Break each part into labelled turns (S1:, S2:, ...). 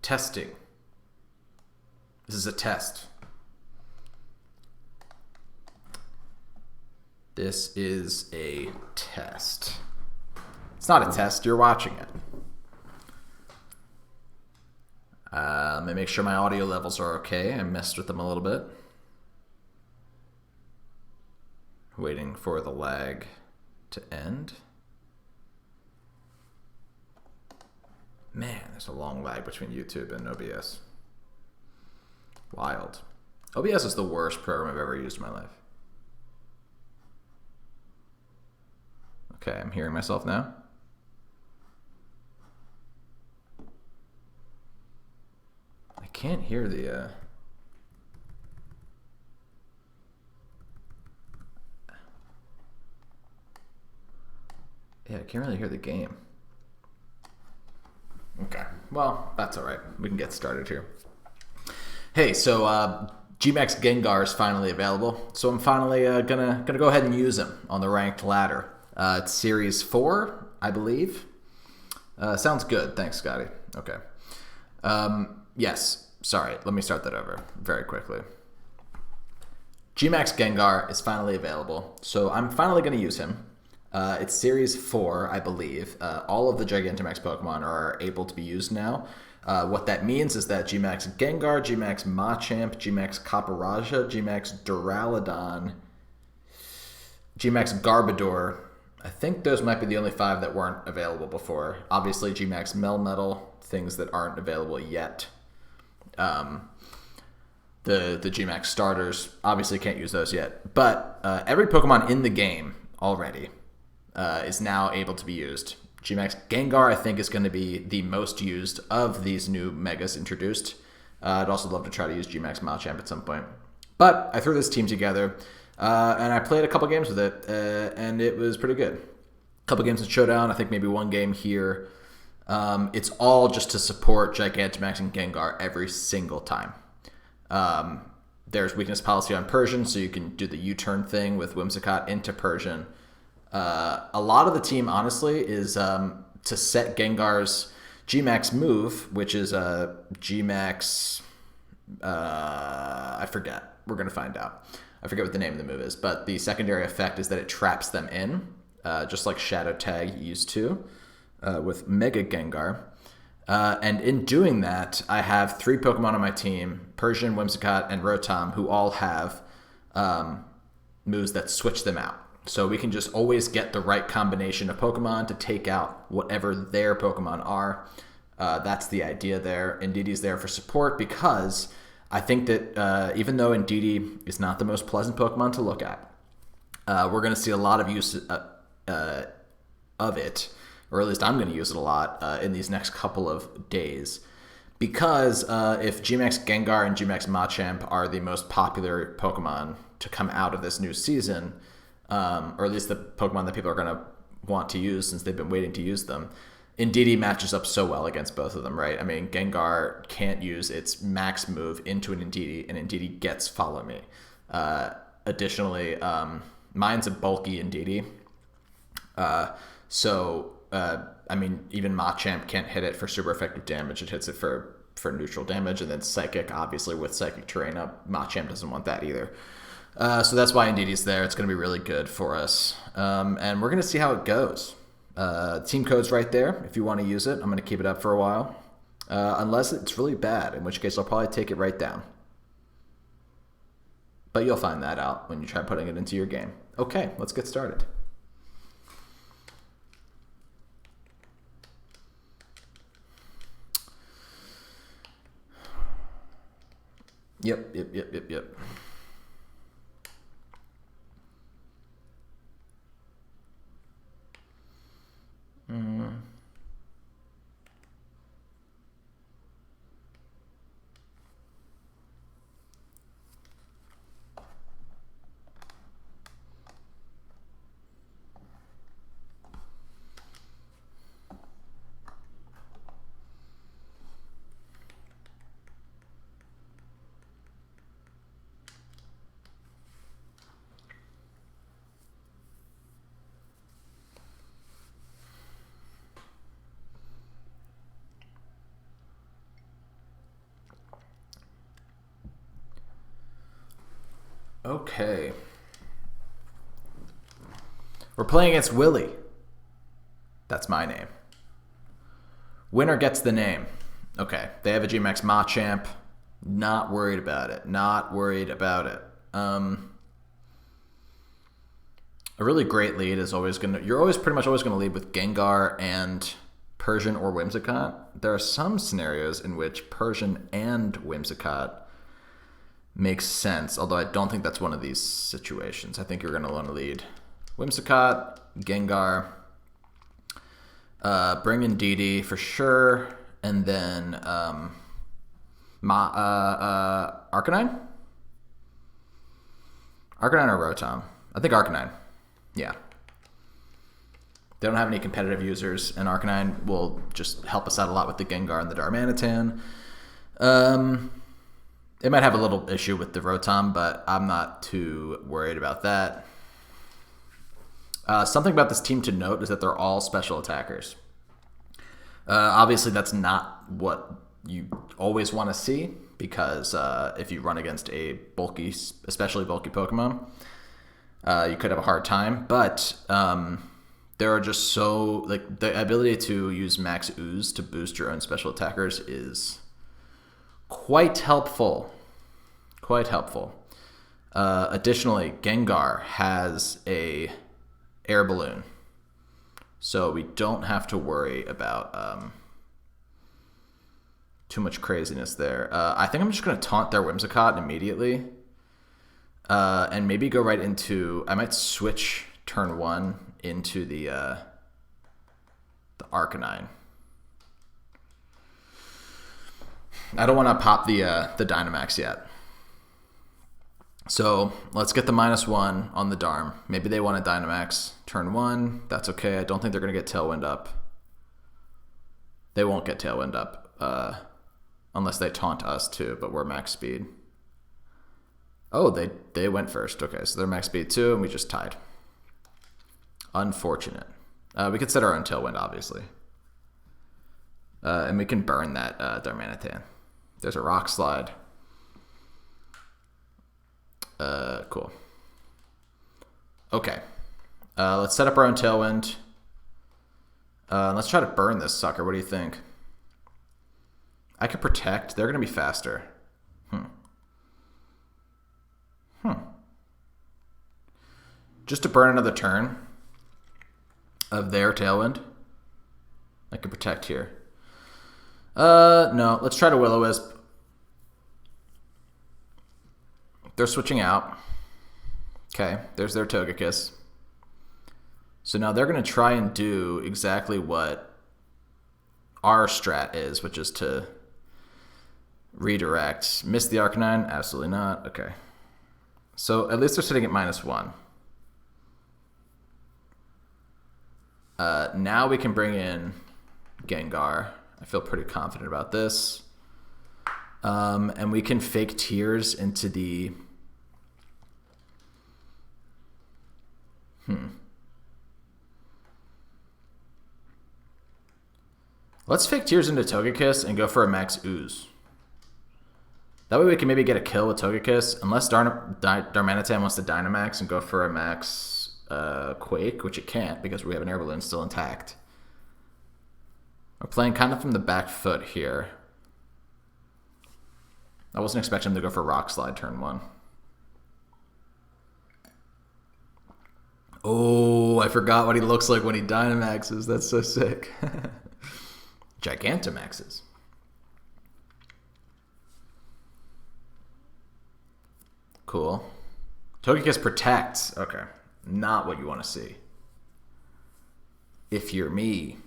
S1: Testing. This is a test. This is a test. It's not a test, you're watching it. Let me make sure my audio levels are okay. I messed with them a little bit. Waiting for the lag to end. Man, there's a long lag between YouTube and OBS. Wild. OBS is the worst program I've ever used in my life. Okay, I'm hearing myself now. I can't hear the... Yeah, I can't really hear the game. Okay, well, that's all right. We can get started here. Hey, so GMAX GENGAR is finally available, so I'm finally gonna go ahead and use him on the ranked ladder. It's Series 4, I believe. Sounds good. Thanks, Scotty. Okay. Yes. Sorry. Let me start that over very quickly. GMAX GENGAR is finally available, so I'm finally going to use him. It's Series 4, I believe. All of the Gigantamax Pokemon are able to be used now. What that means is that GMAX GENGAR, GMAX Machamp, GMAX Copperajah, GMAX Duraludon, GMAX Garbodor, I think those might be the only 5 that weren't available before. Obviously, GMAX Melmetal, things that aren't available yet. The GMAX starters, obviously can't use those yet. But every Pokemon in the game already is now able to be used. GMAX GENGAR, I think, is going to be the most used of these new Megas introduced. I'd also love to try to use GMAX Machamp at some point. But I threw this team together, and I played a couple games with it, and it was pretty good. A couple games in Showdown, I think maybe one game here. It's all just to support Gigantamax and Gengar every single time. There's weakness policy on Persian, so you can do the U-turn thing with Whimsicott into Persian. A lot of the team, honestly, is to set Gengar's GMAX move, which is GMAX... I forget. We're going to find out. I forget what the name of the move is, but the secondary effect is that it traps them in, just like Shadow Tag used to with Mega Gengar. And in doing that, I have 3 Pokemon on my team, Persian, Whimsicott, and Rotom, who all have moves that switch them out. So we can just always get the right combination of Pokemon to take out whatever their Pokemon are. That's the idea there. Indeedee there for support because I think that even though Indeedee is not the most pleasant Pokemon to look at, we're going to see a lot of use of it, or at least I'm going to use it a lot in these next couple of days. Because if GMAX Gengar and GMAX Machamp are the most popular Pokemon to come out of this new season, or at least the Pokemon that people are going to want to use since they've been waiting to use them, Indeedee matches up so well against both of them, right? I mean, Gengar can't use its max move into an Indeedee, and Indeedee gets Follow Me. Additionally, mine's a bulky Indeedee. I mean, even Machamp can't hit it for super effective damage. It hits it for neutral damage, and then Psychic, obviously, with Psychic Terrain up, Machamp doesn't want that either. So that's why Indeedee's there. It's going to be really good for us. And we're going to see how it goes. Team code's right there if you want to use it. I'm going to keep it up for a while. Unless it's really bad, in which case I'll probably take it right down. But you'll find that out when you try putting it into your game. Okay, let's get started. Yep. Okay. We're playing against Willie. That's my name. Winner gets the name. Okay. They have a GMAX Machamp. Not worried about it. Not worried about it. A really great lead is always going to... You're always pretty much always going to lead with Gengar and Persian or Whimsicott. There are some scenarios in which Persian and Whimsicott makes sense, although I don't think that's one of these situations. I think you're going to want to lead Whimsicott, Gengar, bring in Didi for sure, and then Arcanine? Arcanine or Rotom? I think Arcanine. Yeah. They don't have any competitive users, and Arcanine will just help us out a lot with the Gengar and the Darmanitan. It might have a little issue with the Rotom, but I'm not too worried about that. Something about this team to note is that they're all special attackers. Obviously, that's not what you always want to see, because if you run against a bulky, especially bulky Pokemon, you could have a hard time. But there are just so, like, the ability to use Max Ooze to boost your own special attackers is quite helpful. Quite helpful. Additionally, Gengar has a air balloon, so we don't have to worry about too much craziness there. I think I'm just going to taunt their Whimsicott immediately, and maybe go right into... I might switch turn 1 into the Arcanine. I don't want to pop the Dynamax yet. So let's get the -1 on the Darm. Maybe they want a Dynamax turn 1. That's okay. I don't think they're going to get Tailwind up. They won't get Tailwind up unless they taunt us too, but we're max speed. Oh, they went first. Okay, so they're max speed too, and we just tied. Unfortunate. We could set our own Tailwind, obviously. And we can burn that Darmanitan. There's a Rock Slide. Cool. Okay. Let's set up our own Tailwind. Let's try to burn this sucker. What do you think? I could protect. They're going to be faster. Just to burn another turn of their Tailwind. I can protect here. No, let's try to Will-O-Wisp. They're switching out. Okay, there's their Togekiss. So now they're going to try and do exactly what our strat is, which is to redirect. Miss the Arcanine? Absolutely not. Okay. So at least they're sitting at -1. Now we can bring in Gengar. I feel pretty confident about this. And we can fake Tears into the... Let's fake Tears into Togekiss and go for a Max Ooze. That way we can maybe get a kill with Togekiss, unless Darmanitan wants to Dynamax and go for a Max Quake, which it can't because we have an Air Balloon still intact. We're playing kind of from the back foot here. I wasn't expecting him to go for Rock Slide turn 1. Oh, I forgot what he looks like when he Dynamaxes. That's so sick. Gigantamaxes. Cool. Togekiss protects. Okay. Not what you want to see. If you're me.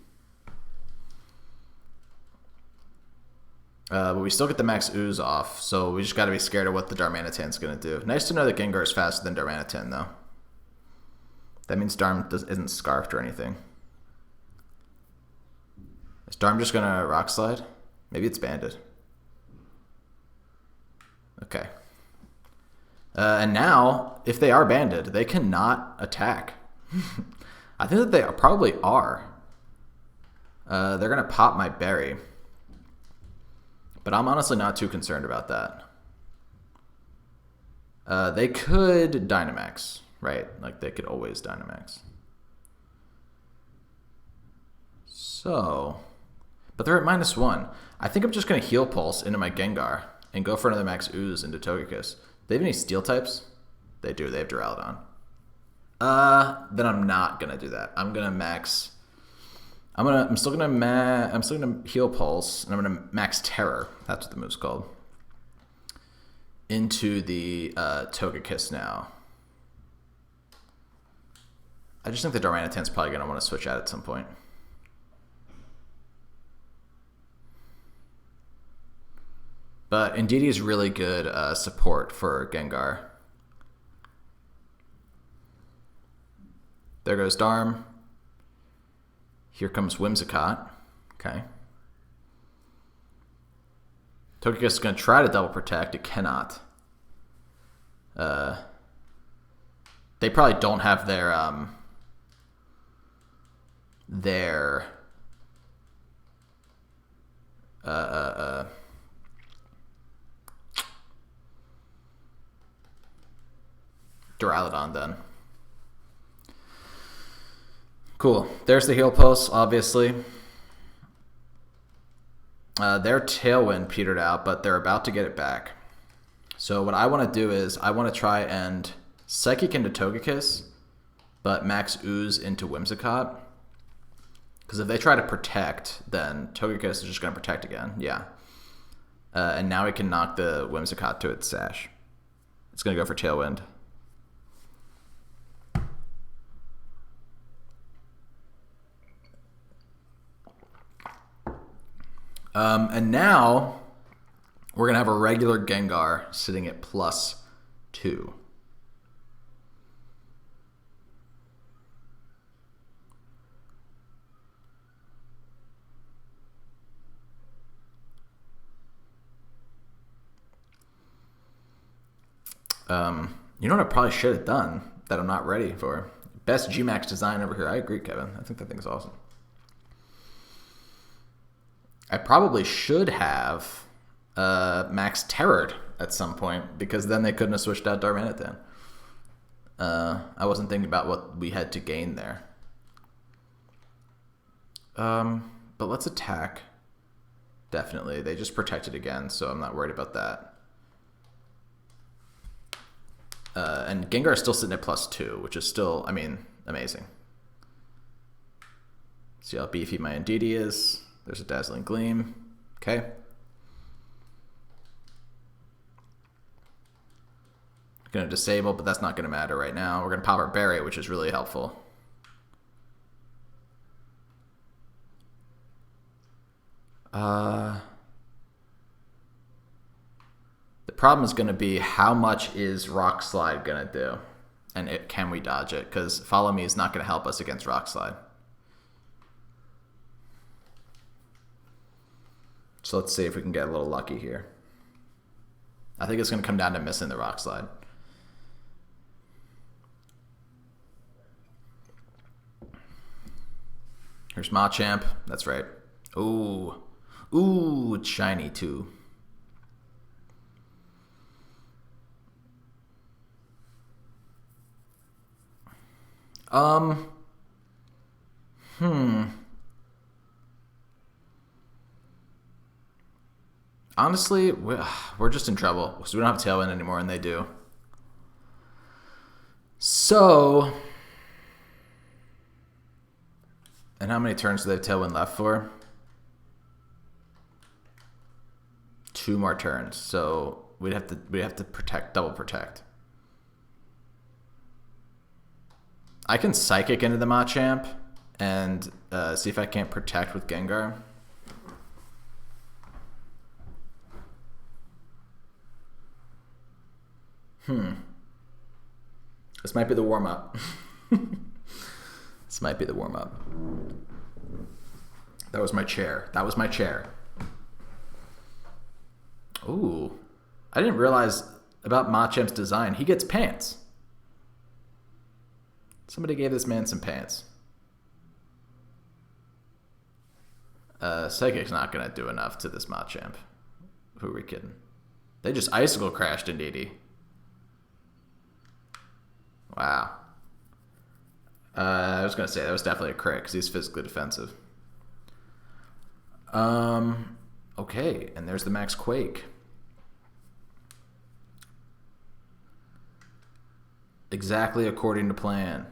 S1: But we still get the Max Ooze off, so we just got to be scared of what the Darmanitan's going to do. Nice to know that Gengar is faster than Darmanitan, though. That means Darm isn't scarfed or anything. Is Darm just going to Rock Slide? Maybe it's banded. Okay. And now, if they are banded, they cannot attack. I think that they probably are. They're going to pop my berry. But I'm honestly not too concerned about that. They could Dynamax, right? Like, they could always Dynamax. So, but they're at -1. I think I'm just going to Heal Pulse into my Gengar and go for another Max Ooze into Togekiss. Do they have any Steel types? They do. They have Duraludon. Then I'm not going to do that. I'm going to Max... I'm still gonna Heal Pulse, and I'm gonna Max Terror. That's what the move's called. Into the Togekiss now. I just think the Darmanitan's probably gonna want to switch out at some point. But Indeedee is really good support for Gengar. There goes Darm. Here comes Whimsicott. Okay. Togekiss is going to try to double protect. It cannot. They probably don't have their Duraludon then. Cool. There's the Heal Pulse, obviously. Their Tailwind petered out, but they're about to get it back. So what I want to do is I want to try and Psychic into Togekiss, but Max Ooze into Whimsicott. Because if they try to protect, then Togekiss is just going to protect again. Yeah. And now we can knock the Whimsicott to its sash. It's going to go for Tailwind. And now we're going to have a regular Gengar sitting at +2. You know what I probably should have done that I'm not ready for? Best GMAX design over here. I agree, Kevin. I think that thing's awesome. I probably should have Max Terrored at some point, because then they couldn't have switched out Darmanitan. I wasn't thinking about what we had to gain there. But let's attack. Definitely. They just protected again, so I'm not worried about that. And Gengar is still sitting at +2, which is still, I mean, amazing. See how beefy my Indeedee is. There's a Dazzling Gleam. Okay. Going to disable, but that's not going to matter right now. We're going to pop our Berry, which is really helpful. The problem is going to be how much is Rock Slide going to do? And can we dodge it? Because Follow Me is not going to help us against Rock Slide. So let's see if we can get a little lucky here. I think it's going to come down to missing the Rock Slide. Here's Machamp. That's right. Ooh. Ooh, shiny too. Honestly, we're just in trouble because we don't have Tailwind anymore, and they do. So, and how many turns do they have Tailwind left for? 2 more turns. So we'd have to protect, double protect. I can Psychic into the Machamp and see if I can't protect with Gengar. This might be the warm-up. This might be the warm-up. That was my chair. That was my chair. Ooh. I didn't realize about Machamp's design. He gets pants. Somebody gave this man some pants. Psychic's not going to do enough to this Machamp. Who are we kidding? They just Icicle crashed Indeedee. Wow. I was going to say that was definitely a crit because he's physically defensive. Okay, and there's the max Quake. Exactly according to plan.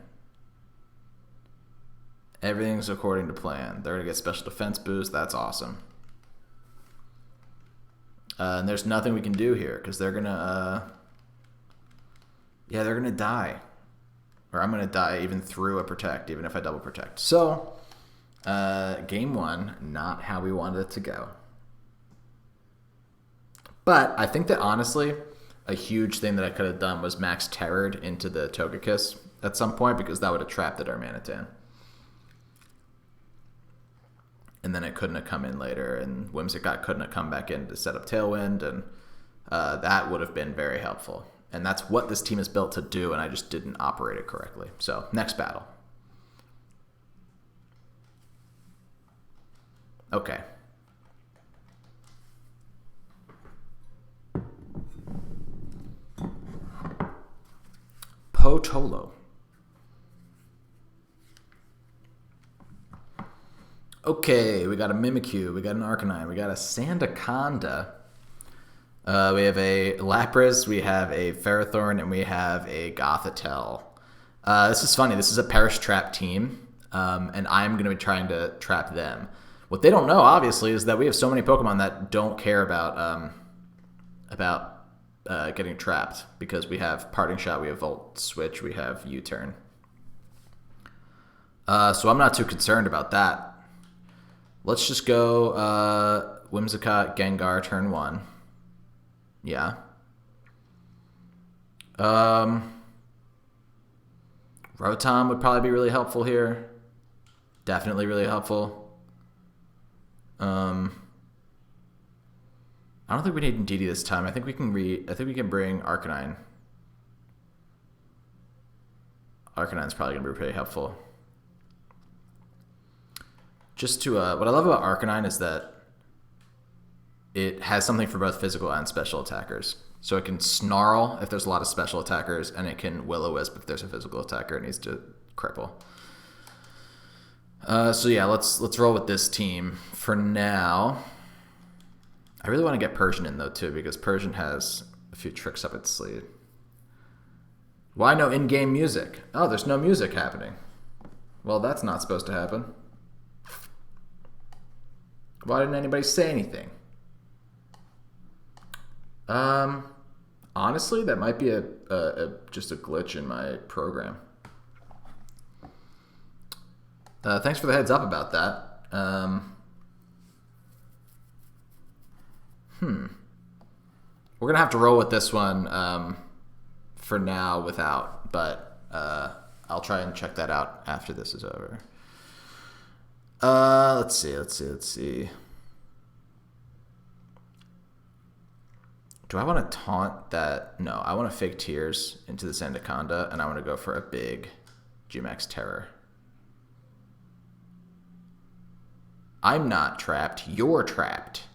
S1: Everything's according to plan. They're going to get special defense boost. That's awesome. And there's nothing we can do here because they're going to... yeah, they're going to die. Or I'm going to die even through a protect, even if I double protect. So, game one, not how we wanted it to go. But I think that honestly, a huge thing that I could have done was max terrored into the Togekiss at some point because that would have trapped the Darmanitan. And then it couldn't have come in later, and Whimsicott couldn't have come back in to set up Tailwind, and that would have been very helpful. And that's what this team is built to do, and I just didn't operate it correctly. So, next battle. Okay. Potolo. Okay, we got a Mimikyu, we got an Arcanine, we got a Sandaconda. We have a Lapras, we have a Ferrothorn, and we have a Gothitelle. This is funny. This is a Perish Trap team, and I'm going to be trying to trap them. What they don't know, obviously, is that we have so many Pokemon that don't care about getting trapped because we have Parting Shot, we have Volt Switch, we have U-Turn. So I'm not too concerned about that. Let's just go Whimsicott, Gengar, turn 1. Yeah. Rotom would probably be really helpful here. Definitely really helpful. I don't think we need Indeedee this time. I think we can bring Arcanine. Arcanine's probably gonna be pretty helpful. Just to what I love about Arcanine is that it has something for both physical and special attackers. So it can Snarl if there's a lot of special attackers, and it can Will-O-Wisp if there's a physical attacker it needs to cripple. So yeah, let's roll with this team for now. I really want to get Persian in though too, because Persian has a few tricks up its sleeve. Why no in-game music? Oh, there's no music happening. Well, that's not supposed to happen. Why didn't anybody say anything? Honestly, that might be just a glitch in my program. Thanks for the heads up about that. We're gonna have to roll with this one for now without, but I'll try and check that out after this is over. Let's see. Do I want to taunt that? No, I want to fake Tears into the Sandaconda, and I want to go for a big GMAX Terror. I'm not trapped. You're trapped.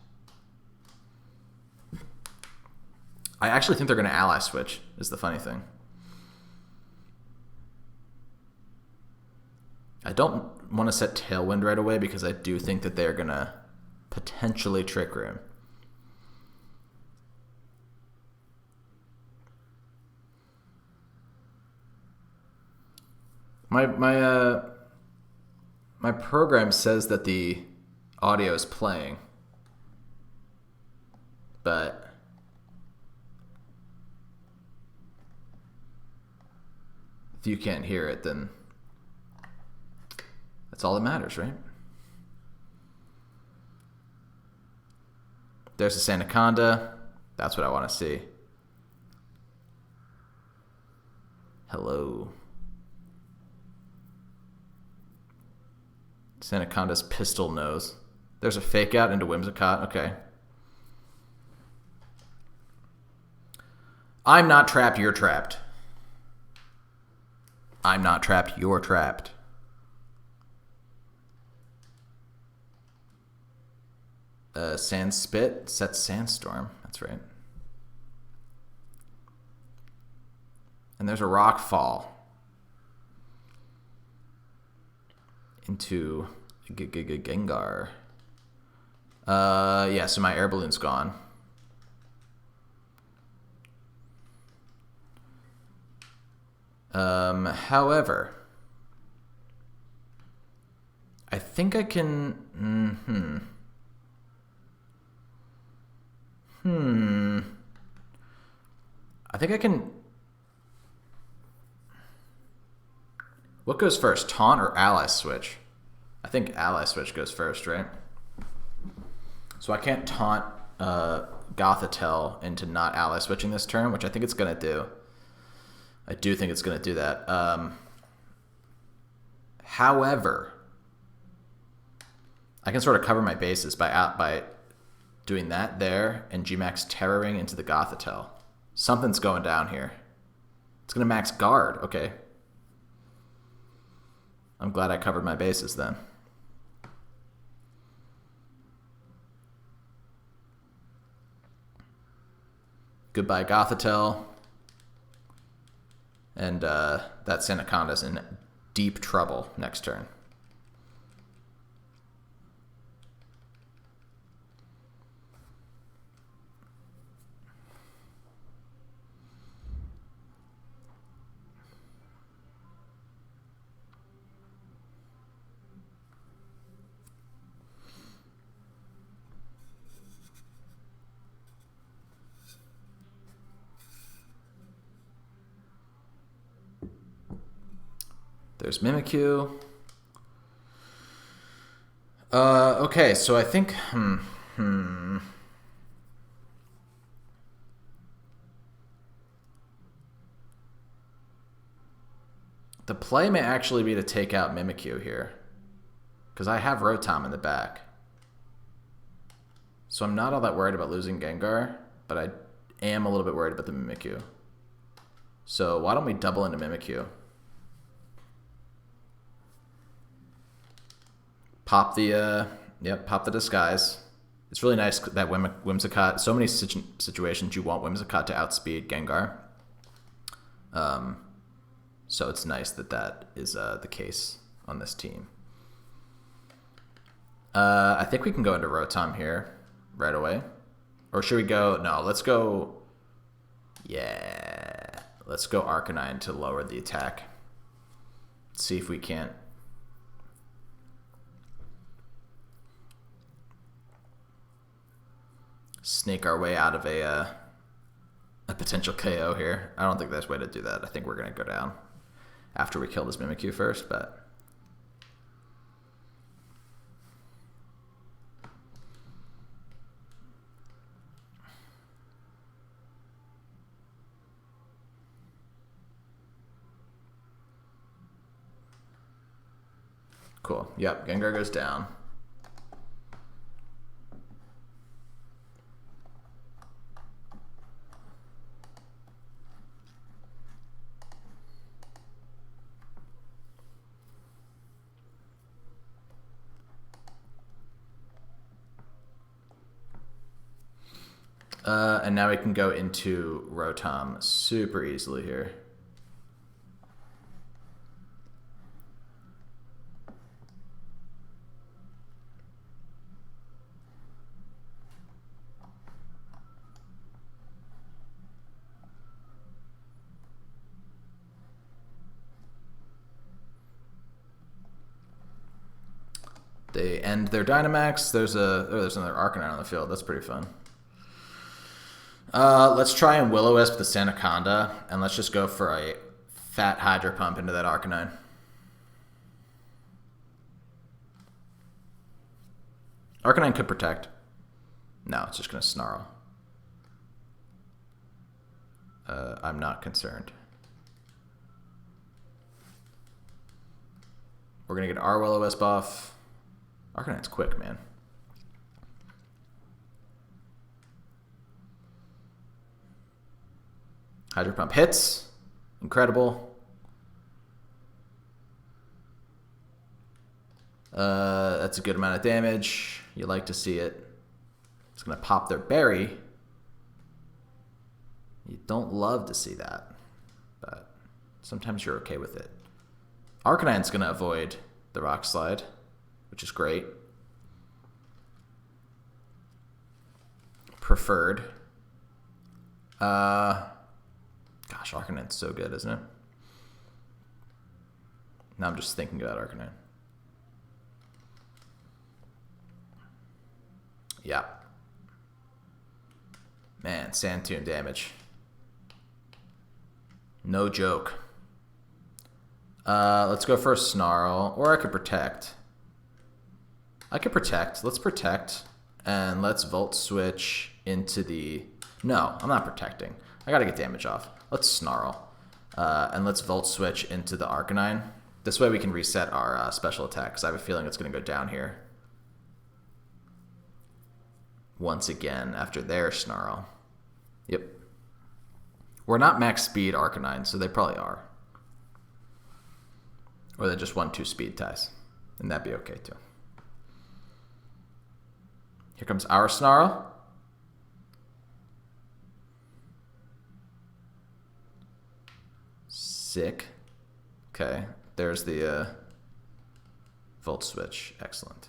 S1: I actually think they're going to ally switch, is the funny thing. I don't want to set Tailwind right away because I do think that they're going to potentially Trick Room. My program says that the audio is playing, but if you can't hear it, then that's all that matters, right? There's the Sandaconda. That's what I want to see. Hello. Sandaconda's Pistol Nose. There's a Fake Out into Whimsicott. Okay. I'm not trapped, you're trapped. I'm not trapped, you're trapped. Sand Spit sets Sandstorm. That's right. And there's a Rock Fall. into Gengar. Yeah, so my air balloon's gone. However, I think I can... I think I can... What goes first, taunt or ally switch? I think ally switch goes first, right? So I can't taunt Gothitelle into not ally switching this turn, which I think it's going to do. I do think it's going to do that. However, I can sort of cover my bases by doing that there and GMAX Terroring into the Gothitelle. Something's going down here. It's going to max guard. Okay. I'm glad I covered my bases then. Goodbye, Gothitelle. And that Sandaconda's in deep trouble next turn. There's Mimikyu. Okay, so I think... The play may actually be to take out Mimikyu here. Because I have Rotom in the back. So I'm not all that worried about losing Gengar, but I am a little bit worried about the Mimikyu. So why don't we double into Mimikyu? Pop the, pop the disguise. It's really nice that Whimsicott, so many situations you want Whimsicott to outspeed Gengar. So it's nice that that is the case on this team. I think we can go into Rotom here right away. Or should we go, no, let's go, let's go Arcanine to lower the attack. See if we can't snake our way out of a potential KO here. I don't think there's a way to do that. I think we're going to go down after we kill this Mimikyu first, but... Cool. Yep, Gengar goes down. And now we can go into Rotom super easily here. They end their Dynamax. There's another Arcanine on the field. That's pretty fun. Let's try and Will-O-Wisp the Sandaconda, and let's just go for a fat Hydro Pump into that Arcanine. Arcanine could protect. No, it's just going to Snarl. I'm not concerned. We're going to get our Will-O-Wisp off. Arcanine's quick, man. Hydro Pump hits. Incredible. That's a good amount of damage. You like to see it. It's going to pop their berry. You don't love to see that, but sometimes you're okay with it. Arcanine's going to avoid the Rock Slide, which is great. Preferred. Gosh, Arcanine's so good, isn't it? Now I'm just thinking about Arcanine. Yeah. Man, Sand Tomb damage. No joke. Let's go for a Snarl, or I could Protect. I could Protect. Let's Protect, and let's Volt Switch into the... No, I'm not protecting. I gotta get damage off. Let's Snarl, and let's Volt Switch into the Arcanine. This way we can reset our special attack, because I have a feeling it's gonna go down here. Once again, after their Snarl. Yep. We're not max speed Arcanine, so they probably are. Or they just won 2 speed ties. And that'd be okay too. Here comes our Snarl. Sick. Okay, there's the Volt Switch. Excellent.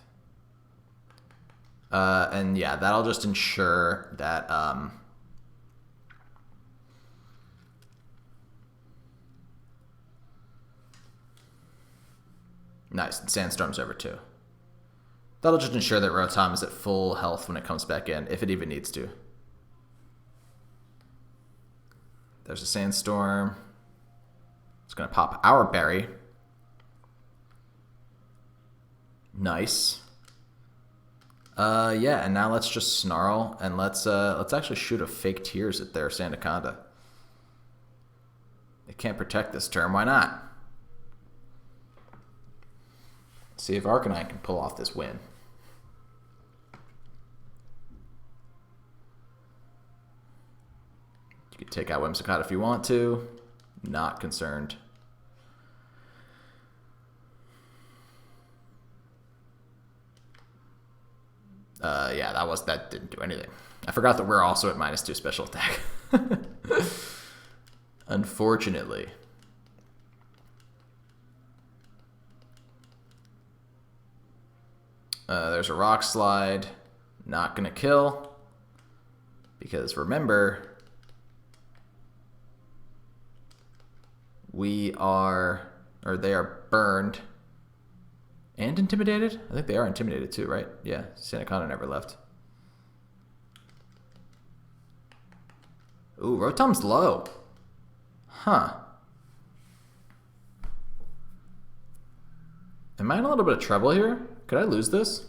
S1: And yeah, that'll just ensure that nice, and Sandstorm's over too. That'll just ensure that Rotom is at full health when it comes back in, if it even needs to. There's a Sandstorm. It's gonna pop our berry. Nice. Yeah, and now let's just Snarl, and let's actually shoot a fake Tears at their Sandaconda. It can't protect this turn, why not? See if Arcanine can pull off this win. You can take out Whimsicott if you want to. Not concerned. Yeah, that didn't do anything. I forgot that we're also at -2 special attack. Unfortunately. There's a Rock Slide. Not gonna kill. Because remember, they are burned and intimidated? I think they are intimidated too, right? Yeah, Sandaconda never left. Ooh, Rotom's low. Huh. Am I in a little bit of trouble here? Could I lose this?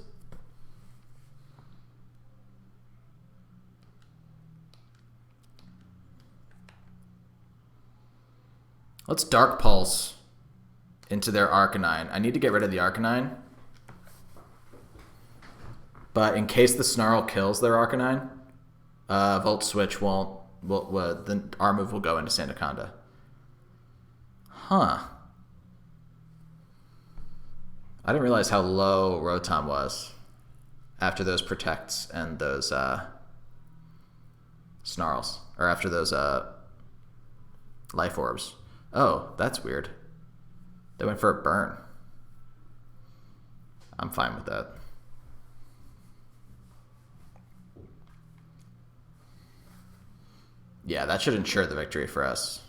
S1: Let's Dark Pulse into their Arcanine. I need to get rid of the Arcanine. But in case the Snarl kills their Arcanine, Volt Switch our move will go into Sandaconda. Huh. I didn't realize how low Rotom was after those Protects and those Snarls. Or after those Life Orbs. Oh, that's weird. They went for a burn. I'm fine with that. Yeah, that should ensure the victory for us.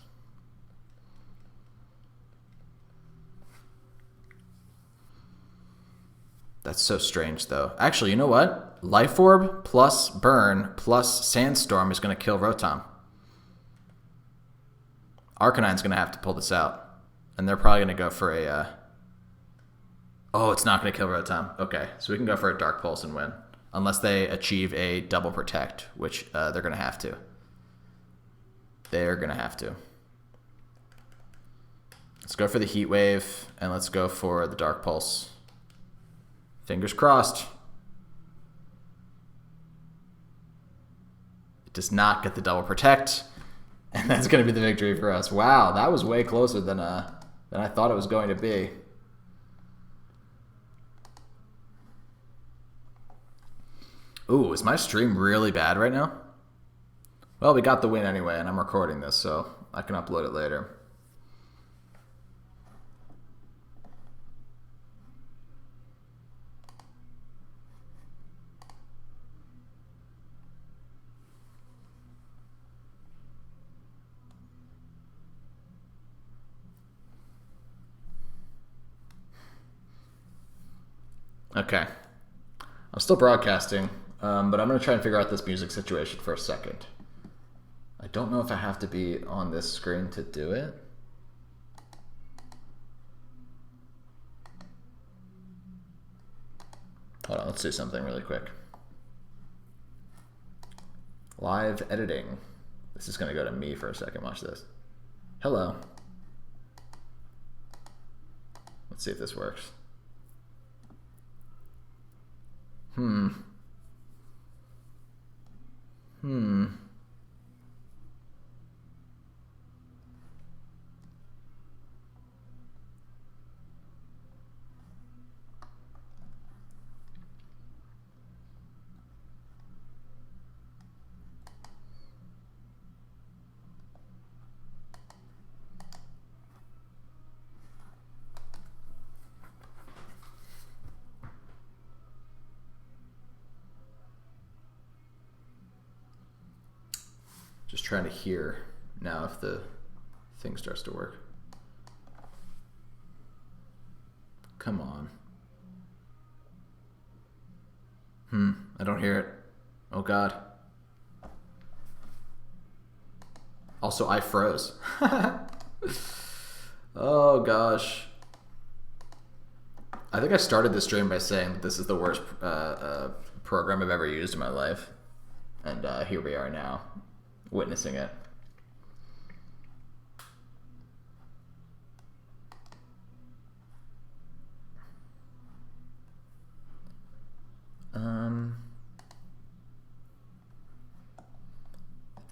S1: That's so strange, though. Actually, you know what? Life Orb plus Burn plus Sandstorm is going to kill Rotom. Arcanine's going to have to pull this out. And they're probably going to go for a... Oh, it's not going to kill Rotom. Okay, so we can go for a Dark Pulse and win. Unless they achieve a double Protect, which they're going to have to. They're going to have to. Let's go for the Heat Wave, and let's go for the Dark Pulse. Fingers crossed. It does not get the double Protect. And that's going to be the victory for us. Wow, that was way closer than I thought it was going to be. Ooh, is my stream really bad right now? Well, we got the win anyway, and I'm recording this, so I can upload it later. Okay. I'm still broadcasting, but I'm going to try and figure out this music situation for a second. I don't know if I have to be on this screen to do it. Hold on, let's do something really quick. Live editing. This is going to go to me for a second. Watch this. Hello. Let's see if this works. Just trying to hear now if the thing starts to work. Come on. I don't hear it. Oh God. Also, I froze. Oh gosh. I think I started this stream by saying that this is the worst program I've ever used in my life. And here we are now, witnessing it.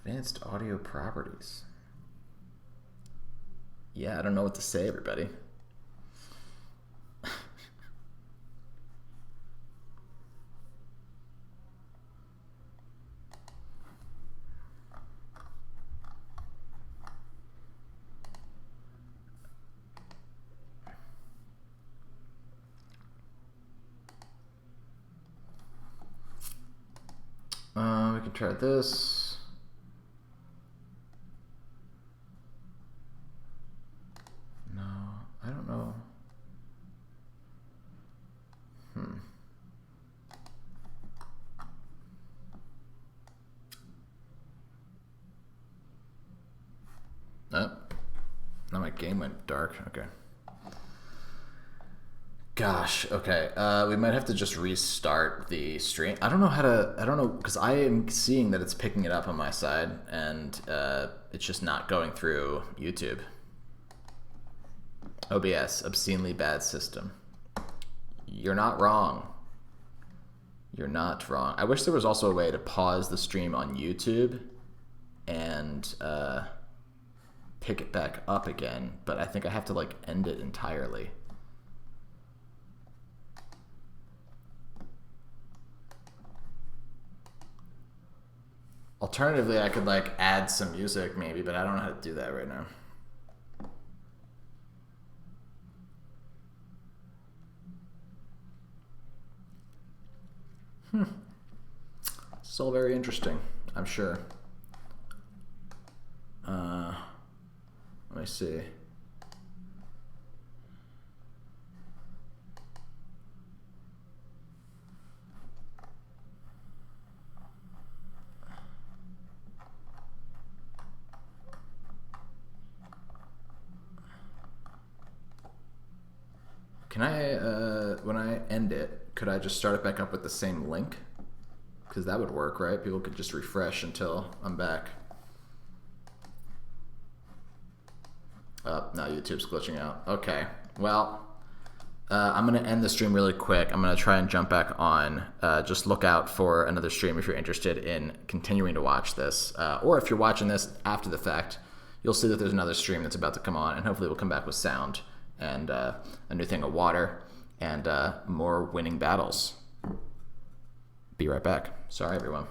S1: Advanced audio properties. Yeah, I don't know what to say, everybody. We can try this. No, I don't know. Oh, now my game went dark. Okay. Gosh, okay. We might have to just restart the stream. I don't know, because I am seeing that it's picking it up on my side, and it's just not going through YouTube. OBS, obscenely bad system. You're not wrong. You're not wrong. I wish there was also a way to pause the stream on YouTube and pick it back up again, but I think I have to like end it entirely. Alternatively, I could like add some music maybe, but I don't know how to do that right now. It's all very interesting, I'm sure. Let me see. Can I, when I end it, could I just start it back up with the same link? Because that would work, right? People could just refresh until I'm back. Oh, now YouTube's glitching out. Okay, well, I'm going to end the stream really quick. I'm going to try and jump back on. Just look out for another stream if you're interested in continuing to watch this. Or if you're watching this after the fact, you'll see that there's another stream that's about to come on, and hopefully we'll come back with sound and a new thing of water and more winning battles. Be right back. Sorry, everyone.